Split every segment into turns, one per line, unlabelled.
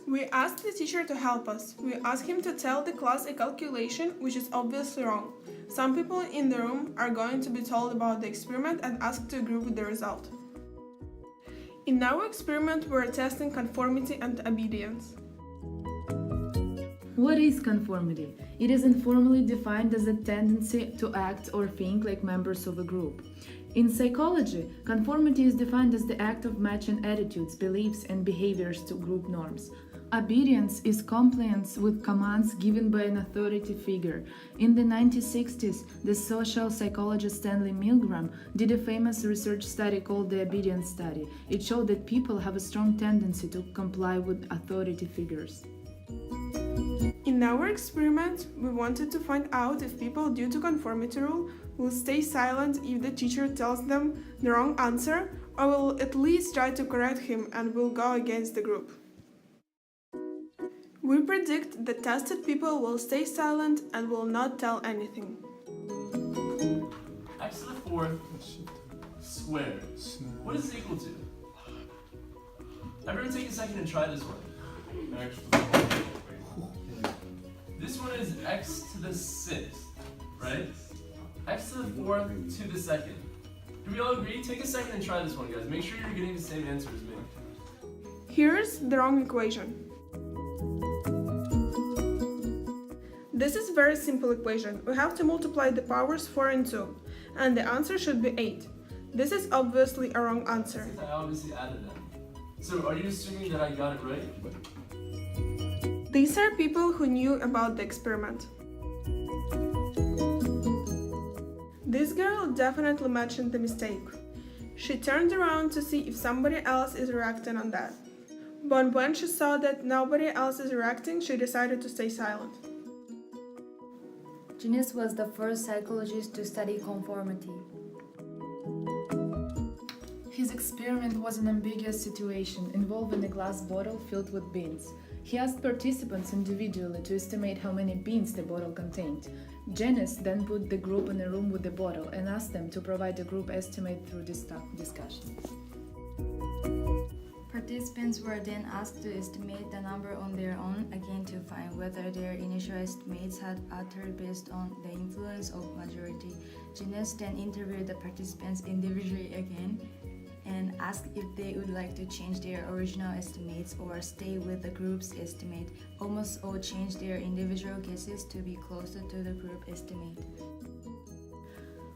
We asked the teacher to help us. We asked him to tell the class a calculation which is obviously wrong. Some people in the room are going to be told about the experiment and asked to agree with the result. In our experiment, we are testing conformity and obedience.
What is conformity? It is informally defined as a tendency to act or think like members of a group. In psychology, conformity is defined as the act of matching attitudes, beliefs, and behaviors to group norms. Obedience is compliance with commands given by an authority figure. In the 1960s, the social psychologist Stanley Milgram did a famous research study called the obedience study. It showed that people have a strong tendency to comply with authority figures.
In our experiment, we wanted to find out if people, due to conformity rule, will stay silent if the teacher tells them the wrong answer, or will at least try to correct him and will go against the group. We predict that tested people will stay silent and will not tell anything.
X to the fourth squared. What is it equal to? Everyone take a second and try this one. This one is x to the sixth, right? X to the fourth to the second. Do we all agree? Take a second and try this one, guys. Make sure you're getting the same answer as me.
Here's the wrong equation. This is a very simple equation. We have to multiply the powers 4 and 2, and the answer should be 8. This is obviously a wrong answer.
I obviously added them. So are you assuming that I got it right?
These are people who knew about the experiment. This girl definitely mentioned the mistake. She turned around to see if somebody else is reacting on that. But when she saw that nobody else is reacting, she decided to stay silent.
Genius was the first psychologist to study conformity.
His experiment was an ambiguous situation involving a glass bottle filled with beans. He asked participants individually to estimate how many beans the bottle contained. Janice then put the group in a room with the bottle and asked them to provide a group estimate through discussion.
Participants were then asked to estimate the number on their own, again to find whether their initial estimates had altered based on the influence of majority. Genius then interviewed the participants individually again and asked if they would like to change their original estimates or stay with the group's estimate. Almost all changed their individual guesses to be closer to the group estimate.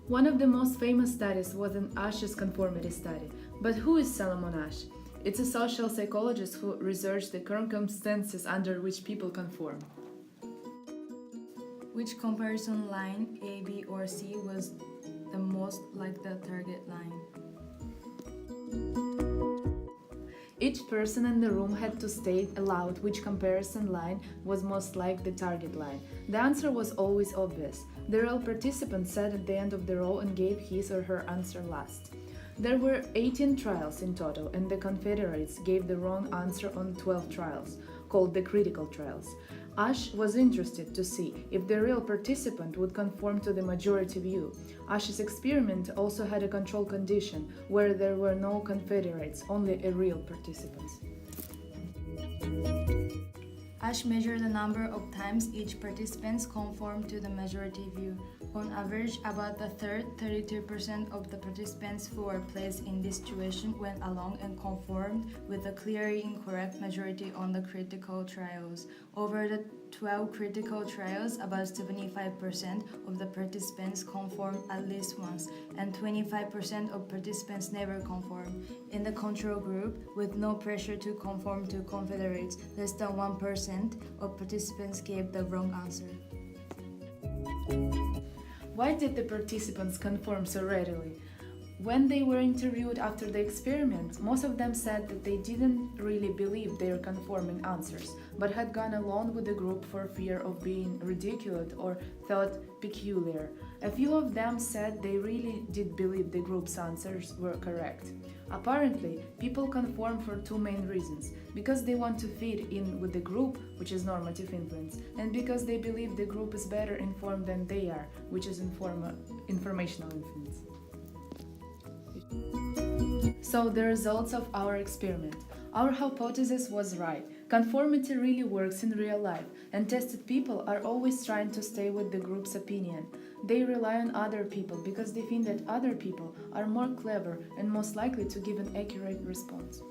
One of the most famous studies was an Asch's conformity study. But who is Solomon Asch? It's a social psychologist who researched the circumstances under which people conform.
Which comparison line, A, B, or C, was the most like the target line?
Each person in the room had to state aloud which comparison line was most like the target line. The answer was always obvious. The real participant sat at the end of the row and gave his or her answer last. There were 18 trials in total, and the Confederates gave the wrong answer on 12 trials, called the critical trials. Asch was interested to see if the real participant would conform to the majority view. Asch's experiment also had a control condition where there were no Confederates, only a real participants.
Asch measured the number of times each participant conformed to the majority view. On average, about a third, 32% of the participants who were placed in this situation went along and conformed with a clearly incorrect majority on the critical trials. Over the 12 critical trials, about 75% of the participants conformed at least once, and 25% of participants never conformed. In the control group, with no pressure to conform to Confederates, less than 1% of participants gave the wrong answer.
Why did the participants conform so readily? When they were interviewed after the experiment, most of them said that they didn't really believe their conforming answers, but had gone along with the group for fear of being ridiculed or thought peculiar. A few of them said they really did believe the group's answers were correct. Apparently, people conform for two main reasons: because they want to fit in with the group, which is normative influence, and because they believe the group is better informed than they are, which is informational influence. So, the results of our experiment. Our hypothesis was right. Conformity really works in real life, and tested people are always trying to stay with the group's opinion. They rely on other people because they think that other people are more clever and most likely to give an accurate response.